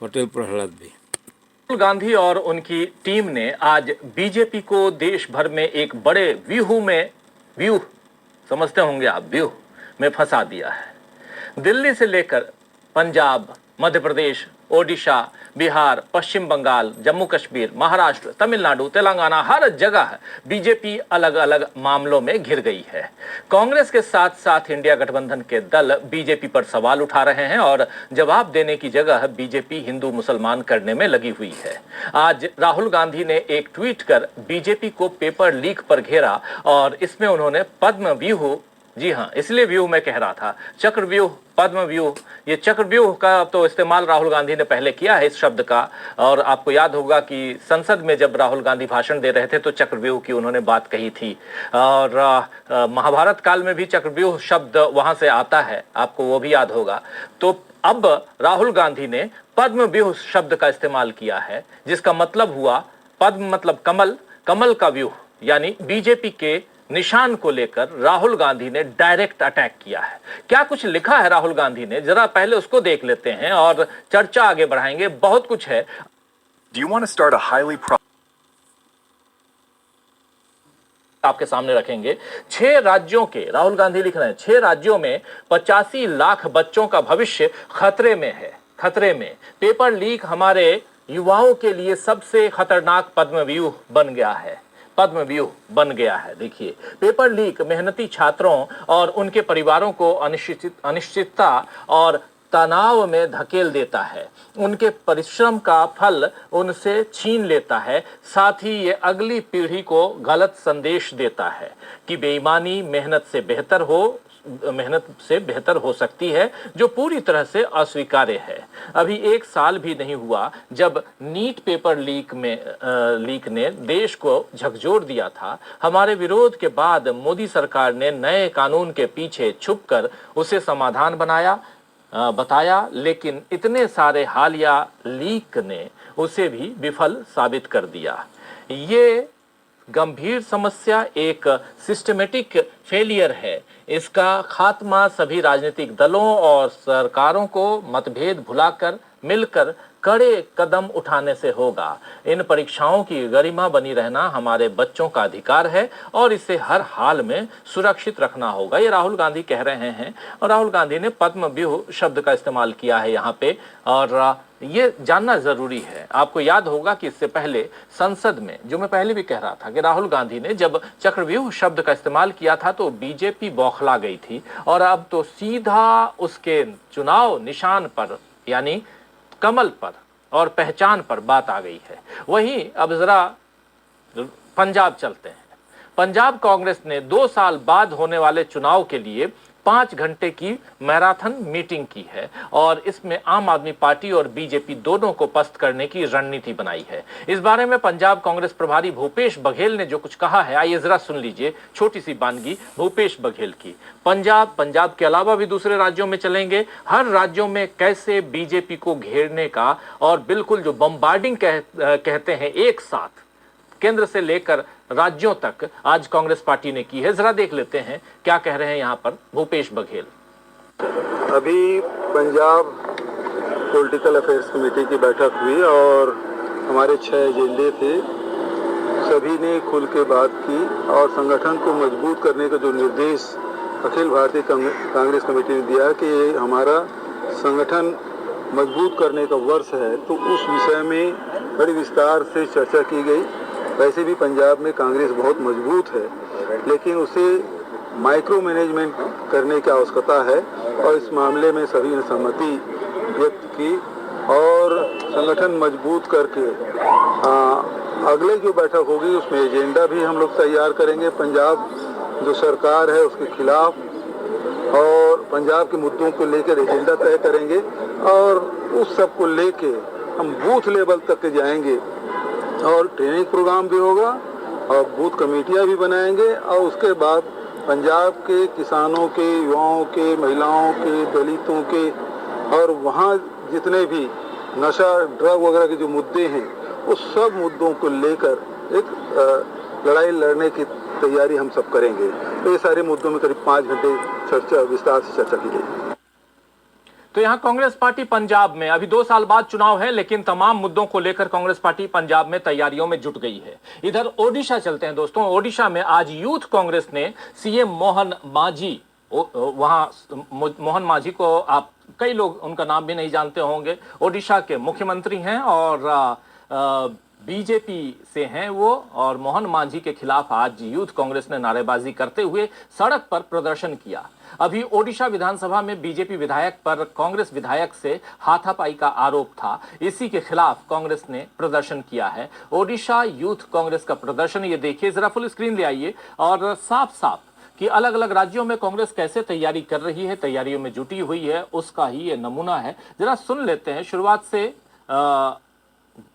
पटेल प्रहलाद भी। राहुल गांधी और उनकी टीम ने आज बीजेपी को देश भर में एक बड़े व्यूह समझते होंगे आप, व्यूह में फंसा दिया है। दिल्ली से लेकर पंजाब, मध्य प्रदेश, ओडिशा, बिहार, पश्चिम बंगाल, जम्मू कश्मीर, महाराष्ट्र, तमिलनाडु, तेलंगाना, हर जगह बीजेपी अलग अलग मामलों में घिर गई है। कांग्रेस के साथ साथ इंडिया गठबंधन के दल बीजेपी पर सवाल उठा रहे हैं और जवाब देने की जगह बीजेपी हिंदू मुसलमान करने में लगी हुई है। आज राहुल गांधी ने एक ट्वीट कर बीजेपी को पेपर लीक पर घेरा और इसमें उन्होंने पद्म व्यूह, जी हां, इसलिए व्यूह मैं कह रहा था, चक्रव्यूह, पद्म व्यूह, ये चक्रव्यूह का तो इस्तेमाल राहुल गांधी ने पहले किया है इस शब्द का। और आपको याद होगा कि संसद में जब राहुल गांधी भाषण दे रहे थे तो चक्रव्यूह की उन्होंने बात कही थी। और महाभारत काल में भी चक्रव्यूह शब्द वहां से आता है, आपको वो भी याद होगा। तो अब राहुल गांधी ने पद्म व्यूह शब्द का इस्तेमाल किया है, जिसका मतलब हुआ, पद्म मतलब कमल, कमल का व्यूह, यानी बीजेपी के निशान को लेकर राहुल गांधी ने डायरेक्ट अटैक किया है। क्या कुछ लिखा है राहुल गांधी ने, जरा पहले उसको देख लेते हैं और चर्चा आगे बढ़ाएंगे। बहुत कुछ है। आपके सामने रखेंगे 6 राज्यों के, राहुल गांधी लिख रहे हैं, 6 राज्यों में 85 लाख बच्चों का भविष्य खतरे में है, खतरे में। पेपर लीक हमारे युवाओं के लिए सबसे खतरनाक पद्म व्यूह बन गया है, पद्म व्यूह बन गया है। देखिए, पेपर लीक मेहनती छात्रों और उनके परिवारों को अनिश्चितता और तनाव में धकेल देता है, उनके परिश्रम का फल उनसे छीन लेता है। साथ ही ये अगली पीढ़ी को गलत संदेश देता है कि बेईमानी मेहनत से बेहतर हो सकती है, जो पूरी तरह से अस्वीकार्य है। अभी 1 साल भी नहीं हुआ जब नीट पेपर लीक ने देश को झकझोर दिया था। हमारे विरोध के बाद मोदी सरकार ने नए कानून के पीछे छुपकर उसे समाधान बताया, लेकिन इतने सारे हालिया लीक ने उसे भी विफल साबित कर दिया। ये गंभीर समस्या एक सिस्टमेटिक फेलियर है। इसका खात्मा सभी राजनीतिक दलों और सरकारों को मतभेद भुलाकर मिलकर कड़े कदम उठाने से होगा। इन परीक्षाओं की गरिमा बनी रहना हमारे बच्चों का अधिकार है और इसे हर हाल में सुरक्षित रखना होगा। ये राहुल गांधी कह रहे हैं और राहुल गांधी ने पद्म व्यूह शब्द का इस्तेमाल किया है यहाँ पे। और ये जानना जरूरी है, आपको याद होगा कि इससे पहले संसद में, जो मैं पहले भी कह रहा था कि राहुल गांधी ने जब चक्रव्यूह शब्द का इस्तेमाल किया था तो बीजेपी बौखला गई थी और अब तो सीधा उसके चुनाव निशान पर, यानी कमल पर और पहचान पर बात आ गई है। वहीं अब जरा पंजाब चलते हैं। पंजाब कांग्रेस ने 2 साल बाद होने वाले चुनाव के लिए 5 घंटे की मैराथन मीटिंग की है और इसमें आम आदमी पार्टी और बीजेपी दोनों को पस्त करने की रणनीति बनाई है। इस बारे में पंजाब कांग्रेस प्रभारी भूपेश बघेल ने जो कुछ कहा है, आइए जरा सुन लीजिए। छोटी सी बानगी भूपेश बघेल की। पंजाब के अलावा भी दूसरे राज्यों में चलेंगे, हर राज्यों में कैसे बीजेपी को घेरने का, और बिल्कुल जो बम्बार्डिंग कहते हैं एक साथ केंद्र से लेकर राज्यों तक आज कांग्रेस पार्टी ने की है। जरा देख लेते हैं क्या कह रहे हैं यहाँ पर भूपेश बघेल। अभी पंजाब पॉलिटिकल अफेयर्स कमेटी की बैठक हुई और हमारे 6 एजेंडे थे, सभी ने खुल के बात की और संगठन को मजबूत करने का जो निर्देश अखिल भारतीय कांग्रेस कमेटी ने दिया कि हमारा संगठन मजबूत करने का वर्ष है, तो उस विषय में बड़ी विस्तार से चर्चा की गई। वैसे भी पंजाब में कांग्रेस बहुत मजबूत है, लेकिन उसे माइक्रो मैनेजमेंट करने की आवश्यकता है और इस मामले में सभी ने सहमति व्यक्त की और संगठन मजबूत करके अगले जो बैठक होगी उसमें एजेंडा भी हम लोग तैयार करेंगे पंजाब जो सरकार है उसके खिलाफ, और पंजाब के मुद्दों को लेकर एजेंडा तय करेंगे और उस सब को लेके हम बूथ लेवल तक जाएंगे और ट्रेनिंग प्रोग्राम भी होगा और बूथ कमेटियां भी बनाएंगे। और उसके बाद पंजाब के किसानों के, युवाओं के, महिलाओं के, दलितों के और वहाँ जितने भी नशा ड्रग वगैरह के जो मुद्दे हैं उस सब मुद्दों को लेकर एक लड़ाई लड़ने की तैयारी हम सब करेंगे। तो ये सारे मुद्दों में करीब 5 घंटे विस्तार से चर्चा की गई। तो यहाँ कांग्रेस पार्टी पंजाब में अभी 2 साल बाद चुनाव है, लेकिन तमाम मुद्दों को लेकर कांग्रेस पार्टी पंजाब में तैयारियों में जुट गई है। इधर ओडिशा चलते हैं दोस्तों। ओडिशा में आज यूथ कांग्रेस ने सीएम मोहन मांझी, वहां मोहन मांझी को आप कई लोग उनका नाम भी नहीं जानते होंगे। ओडिशा के मुख्यमंत्री हैं और बीजेपी से हैं वो, और मोहन मांझी के खिलाफ आज यूथ कांग्रेस ने नारेबाजी करते हुए सड़क पर प्रदर्शन किया। अभी ओडिशा विधानसभा में बीजेपी विधायक पर कांग्रेस विधायक से हाथापाई का आरोप था, इसी के खिलाफ कांग्रेस ने प्रदर्शन किया है। ओडिशा यूथ कांग्रेस का प्रदर्शन ये देखिए, जरा फुल स्क्रीन ले आइए और साफ साफ कि अलग अलग राज्यों में कांग्रेस कैसे तैयारी कर रही है, तैयारियों में जुटी हुई है, उसका ही ये नमूना है। जरा सुन लेते हैं शुरुआत से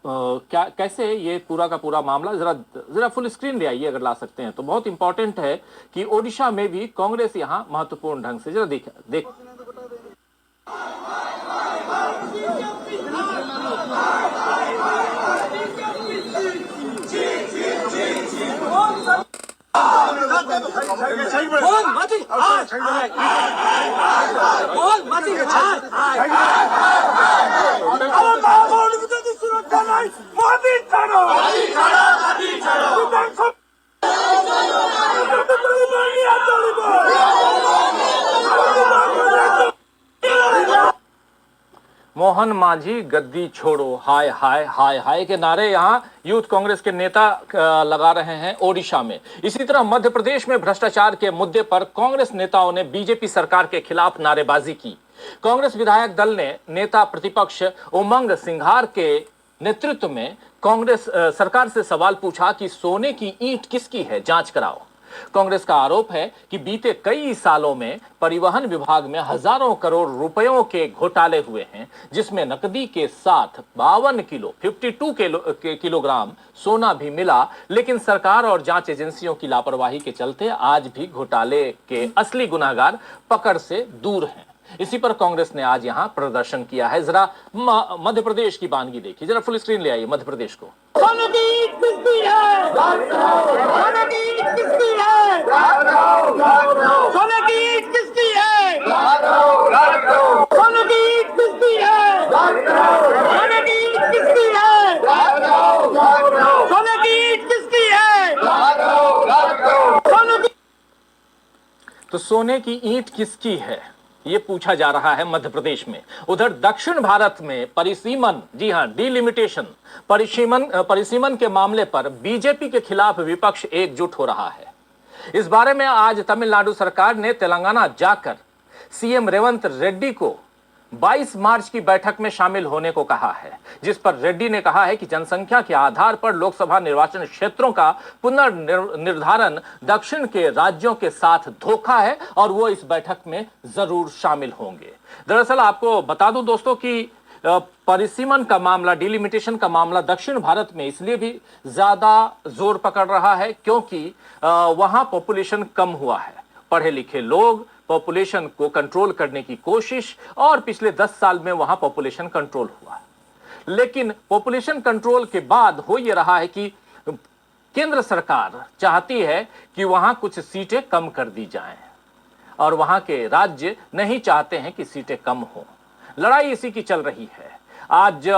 क्या कैसे ये पूरा का पूरा मामला। जरा फुल स्क्रीन ले आइए अगर ला सकते हैं तो। बहुत इंपॉर्टेंट है कि ओडिशा में भी कांग्रेस यहाँ महत्वपूर्ण ढंग से, जरा देख मोहन मांझी गद्दी छोड़ो, हाय हाय हाय हाय के नारे यहाँ यूथ कांग्रेस के नेता लगा रहे हैं ओडिशा में। इसी तरह मध्य प्रदेश में भ्रष्टाचार के मुद्दे पर कांग्रेस नेताओं ने बीजेपी सरकार के खिलाफ नारेबाजी की। कांग्रेस विधायक दल ने नेता प्रतिपक्ष उमंग सिंघार के नेतृत्व में कांग्रेस सरकार से सवाल पूछा कि सोने की ईंट किसकी है, जांच कराओ। कांग्रेस का आरोप है कि बीते कई सालों में परिवहन विभाग में हजारों करोड़ रुपयों के घोटाले हुए हैं, जिसमें नकदी के साथ 52 किलोग्राम सोना भी मिला, लेकिन सरकार और जांच एजेंसियों की लापरवाही के चलते आज भी घोटाले के असली गुनाहगार पकड़ से दूर हैं। इसी पर कांग्रेस ने आज यहां प्रदर्शन किया है। जरा मध्य प्रदेश की बानगी देखिए, जरा फुल स्क्रीन ले आइए मध्य प्रदेश को। तो सोने की ईंट किसकी है, ये पूछा जा रहा है मध्य प्रदेश में। उधर दक्षिण भारत में परिसीमन, जी हां डिलिमिटेशन, परिसीमन के मामले पर बीजेपी के खिलाफ विपक्ष एकजुट हो रहा है। इस बारे में आज तमिलनाडु सरकार ने तेलंगाना जाकर सीएम रेवंत रेड्डी को 22 मार्च की बैठक में शामिल होने को कहा है, जिस पर रेड्डी ने कहा है कि जनसंख्या के आधार पर लोकसभा निर्वाचन क्षेत्रों का पुनर्निर्धारण दक्षिण के राज्यों के साथ धोखा है और वो इस बैठक में जरूर शामिल होंगे। दरअसल आपको बता दूं दोस्तों कि परिसीमन का मामला, डिलिमिटेशन का मामला दक्षिण भारत में इसलिए भी ज्यादा जोर पकड़ रहा है क्योंकि वहां पॉपुलेशन कम हुआ है। पढ़े लिखे लोग, पॉपुलेशन को कंट्रोल करने की कोशिश, और पिछले 10 साल में वहां पॉपुलेशन कंट्रोल हुआ। लेकिन पॉपुलेशन कंट्रोल के बाद हो यह रहा है कि केंद्र सरकार चाहती है कि वहां कुछ सीटें कम कर दी जाएं और वहां के राज्य नहीं चाहते हैं कि सीटें कम हो। लड़ाई इसी की चल रही है। आज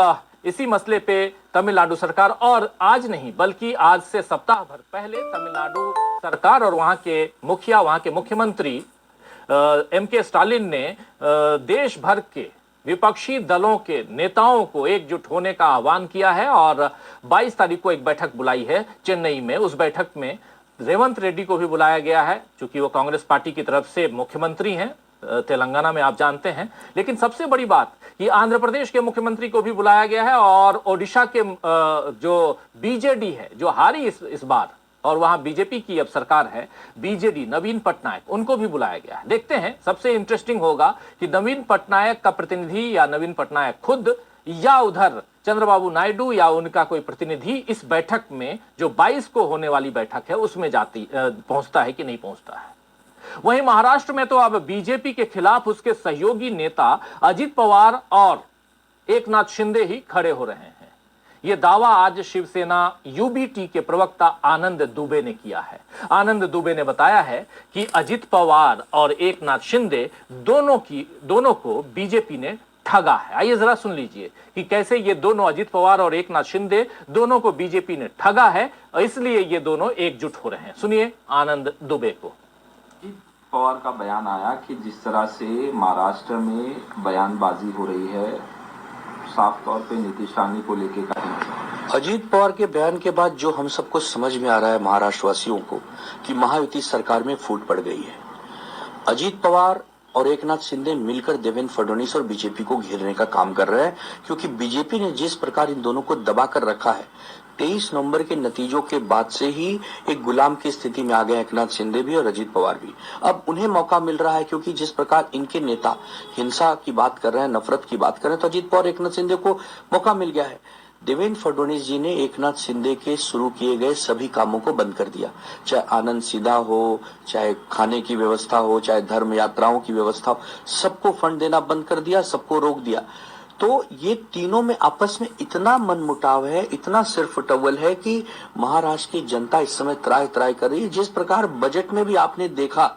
इसी मसले पे तमिलनाडु सरकार, और आज नहीं बल्कि आज से सप्ताह भर पहले तमिलनाडु सरकार और वहां के मुखिया, वहां के मुख्यमंत्री एमके स्टालिन ने देश भर के विपक्षी दलों के नेताओं को एकजुट होने का आह्वान किया है और 22 तारीख को एक बैठक बुलाई है चेन्नई में। उस बैठक में रेवंत रेड्डी को भी बुलाया गया है, क्योंकि वो कांग्रेस पार्टी की तरफ से मुख्यमंत्री हैं तेलंगाना में, आप जानते हैं। लेकिन सबसे बड़ी बात कि आंध्र प्रदेश के मुख्यमंत्री को भी बुलाया गया है और ओडिशा के जो बीजेडी है, जो हारी इस बार, और वहां बीजेपी की अब सरकार है, बीजेडी, नवीन पटनायक, उनको भी बुलाया गया है। देखते हैं, सबसे इंटरेस्टिंग होगा कि नवीन पटनायक का प्रतिनिधि या नवीन पटनायक खुद या उधर चंद्रबाबू नायडू या उनका कोई प्रतिनिधि इस बैठक में, जो 22 को होने वाली बैठक है, उसमें पहुंचता है कि नहीं पहुंचता है। वहीं महाराष्ट्र में तो अब बीजेपी के खिलाफ उसके सहयोगी नेता अजित पवार और एकनाथ शिंदे ही खड़े हो रहे हैं। ये दावा आज शिवसेना यूबीटी के प्रवक्ता आनंद दुबे ने किया है। आनंद दुबे ने बताया है कि अजित पवार और एकनाथ शिंदे दोनों को बीजेपी ने ठगा है। आइए जरा सुन लीजिए कि कैसे ये दोनों, अजित पवार और एकनाथ शिंदे, दोनों को बीजेपी ने ठगा है और इसलिए ये दोनों एकजुट हो रहे हैं। सुनिए आनंद दुबे को। पवार का बयान आया कि जिस तरह से महाराष्ट्र में बयानबाजी हो रही है, साफ तौर पे नीतीश रानी को लेके का अजीत पवार के बयान के बाद जो हम सबको समझ में आ रहा है महाराष्ट्र वासियों को कि महायुति सरकार में फूट पड़ गई है। अजीत पवार और एकनाथ शिंदे मिलकर देवेंद्र फडणवीस और बीजेपी को घेरने का काम कर रहे हैं, क्योंकि बीजेपी ने जिस प्रकार इन दोनों को दबा कर रखा है, 23 नवंबर के नतीजों के बाद से ही एक गुलाम की स्थिति में आ गए एकनाथ शिंदे भी और अजीत पवार भी। अब उन्हें मौका मिल रहा है, क्योंकि जिस प्रकार इनके नेता हिंसा की बात कर रहे हैं, नफरत की बात कर रहे हैं, तो अजीत पवार एकनाथ शिंदे को मौका मिल गया है। देवेंद्र फडणवीस जी ने एकनाथ शिंदे के शुरू किए गए सभी कामों को बंद कर दिया, चाहे आनंद सीधा हो, चाहे खाने की व्यवस्था हो, चाहे धर्म यात्राओं की व्यवस्था हो, सबको फंड देना बंद कर दिया, सबको रोक दिया। तो ये तीनों में आपस में इतना मनमुटाव है, इतना सिरफुटवल है कि महाराष्ट्र की जनता इस समय त्राय त्राय कर रही है। जिस प्रकार बजट में भी आपने देखा,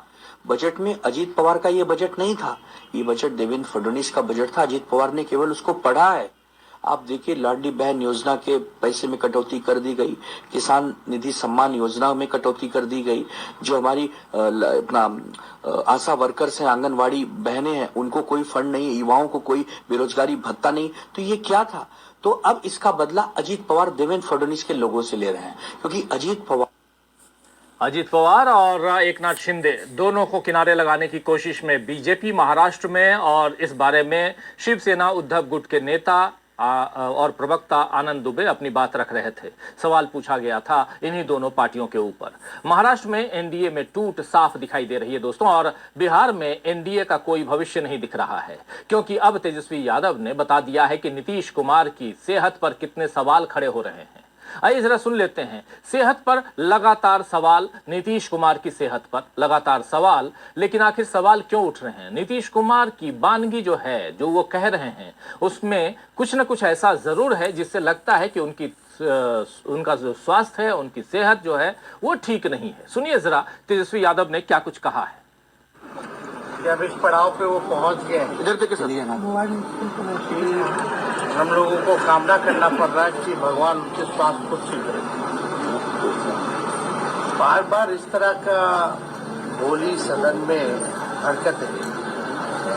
बजट में अजीत पवार का ये बजट नहीं था, ये बजट देवेंद्र फडणवीस का बजट था। अजीत पवार ने केवल उसको पढ़ा है। आप देखिए, लाडली बहन योजना के पैसे में कटौती कर दी गई, किसान निधि सम्मान योजना में कटौती कर दी गई, जो हमारी अपना आशा वर्कर्स हैं, आंगनवाड़ी बहनें हैं, उनको कोई फंड नहीं, युवाओं को कोई बेरोजगारी भत्ता नहीं। तो ये क्या था? तो अब इसका बदला अजीत पवार देवेंद्र फडणवीस के लोगों से ले रहे हैं, क्योंकि अजीत पवार और एकनाथ शिंदे दोनों को किनारे लगाने की कोशिश में बीजेपी महाराष्ट्र में, और इस बारे में शिवसेना उद्धव गुट के नेता और प्रवक्ता आनंद दुबे अपनी बात रख रहे थे। सवाल पूछा गया था इन्हीं दोनों पार्टियों के ऊपर। महाराष्ट्र में एनडीए में टूट साफ दिखाई दे रही है दोस्तों, और बिहार में एनडीए का कोई भविष्य नहीं दिख रहा है, क्योंकि अब तेजस्वी यादव ने बता दिया है कि नीतीश कुमार की सेहत पर कितने सवाल खड़े हो रहे हैं। आइए जरा सुन लेते हैं। सेहत पर लगातार सवाल, नीतीश कुमार की सेहत पर लगातार सवाल, लेकिन आखिर सवाल क्यों उठ रहे हैं? नीतीश कुमार की बानगी जो है, जो वो कह रहे हैं, उसमें कुछ न कुछ ऐसा जरूर है जिससे लगता है कि उनका जो स्वास्थ्य है, उनकी सेहत जो है वो ठीक नहीं है। सुनिए जरा तेजस्वी यादव ने क्या कुछ कहा है। जब इस पड़ाव पे वो पहुंच गए, इधर पे कैसे लिया ना, हम लोगों को कामना करना पड़ रहा है कि भगवान उनके स्वास्थ्य को ठीक रखे। बार बार इस तरह का बोली सदन में हरकतें,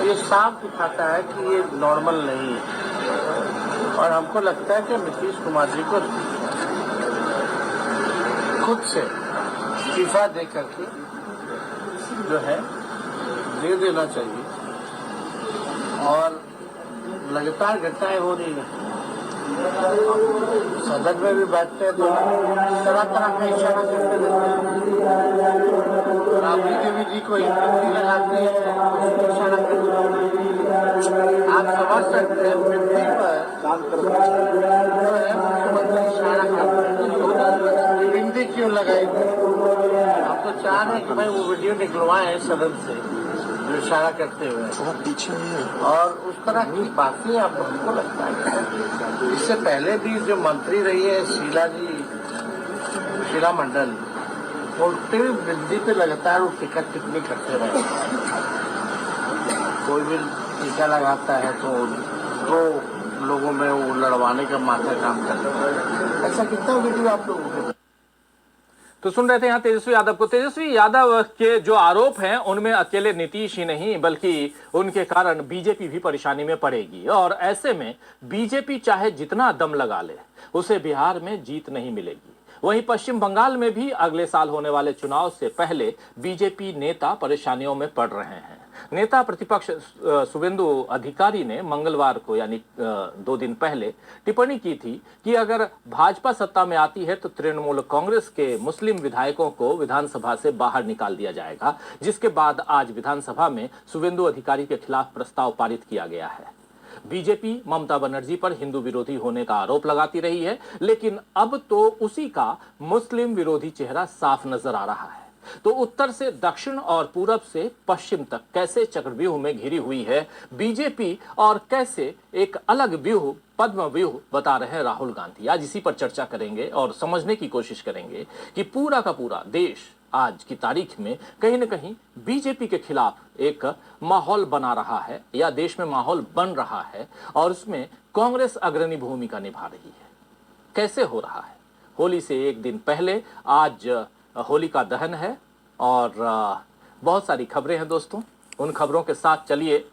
ये साफ दिखाता है कि ये नॉर्मल नहीं है। और हमको लगता है कि नीतीश कुमार जी को खुद से इस्तीफा दे करके जो है दे देना चाहिए। और लगातार घटनाएं हो रही हैं, सदन में भी बैठते हैं तो तरह तरह का इशारा करते रहते हैं। राबड़ी देवी जी को हिंदी लगाते हैं, इशारा करते हैं। आप समझ सकते हैं हिंदी पर जो है मुख्यमंत्री इशारा करते हैं, हिंदी क्यों लगाई? हम तो चाह रहे हैं कि भाई वो वीडियो निकलवाएं सदन से जो इशारा करते हुए, और उस तरह की बातें अब हमको लगता है। इससे पहले भी जो मंत्री रही है शीला मंडल, वो बिंदी पे लगातार वो टिकट टिप्पणी करते रहे। कोई भी टीका लगाता है तो लोगों में वो लड़वाने का माथा काम करता है। ऐसा कितना वीडियो आप लोगों को। तो सुन रहे थे यहाँ तेजस्वी यादव को। तेजस्वी यादव के जो आरोप हैं उनमें अकेले नीतीश ही नहीं, बल्कि उनके कारण बीजेपी भी परेशानी में पड़ेगी, और ऐसे में बीजेपी चाहे जितना दम लगा ले, उसे बिहार में जीत नहीं मिलेगी। वहीं पश्चिम बंगाल में भी अगले साल होने वाले चुनाव से पहले बीजेपी नेता परेशानियों में पड़ रहे हैं। नेता प्रतिपक्ष शुवेंदु अधिकारी ने मंगलवार को, यानी 2 दिन पहले, टिप्पणी की थी कि अगर भाजपा सत्ता में आती है तो तृणमूल कांग्रेस के मुस्लिम विधायकों को विधानसभा से बाहर निकाल दिया जाएगा, जिसके बाद आज विधानसभा में शुवेंदु अधिकारी के खिलाफ प्रस्ताव पारित किया गया है। बीजेपी ममता बनर्जी पर हिंदू विरोधी होने का आरोप लगाती रही है, लेकिन अब तो उसी का मुस्लिम विरोधी चेहरा साफ नजर आ रहा है। तो उत्तर से दक्षिण और पूरब से पश्चिम तक कैसे चक्रव्यूह में घिरी हुई है बीजेपी और कैसे एक अलग व्यूह पद्म व्यूह बता रहे हैं राहुल गांधी। आज इसी पर चर्चा करेंगे और समझने की कोशिश करेंगे कि पूरा का पूरा देश आज की तारीख में कहीं न कहीं बीजेपी के खिलाफ एक माहौल बना रहा है या देश में माहौल बन रहा है और उसमें कांग्रेस अग्रणी भूमिका निभा रही है। कैसे हो रहा है? होली से एक दिन पहले आज होली का दहन है और बहुत सारी खबरें हैं दोस्तों। उन खबरों के साथ चलिए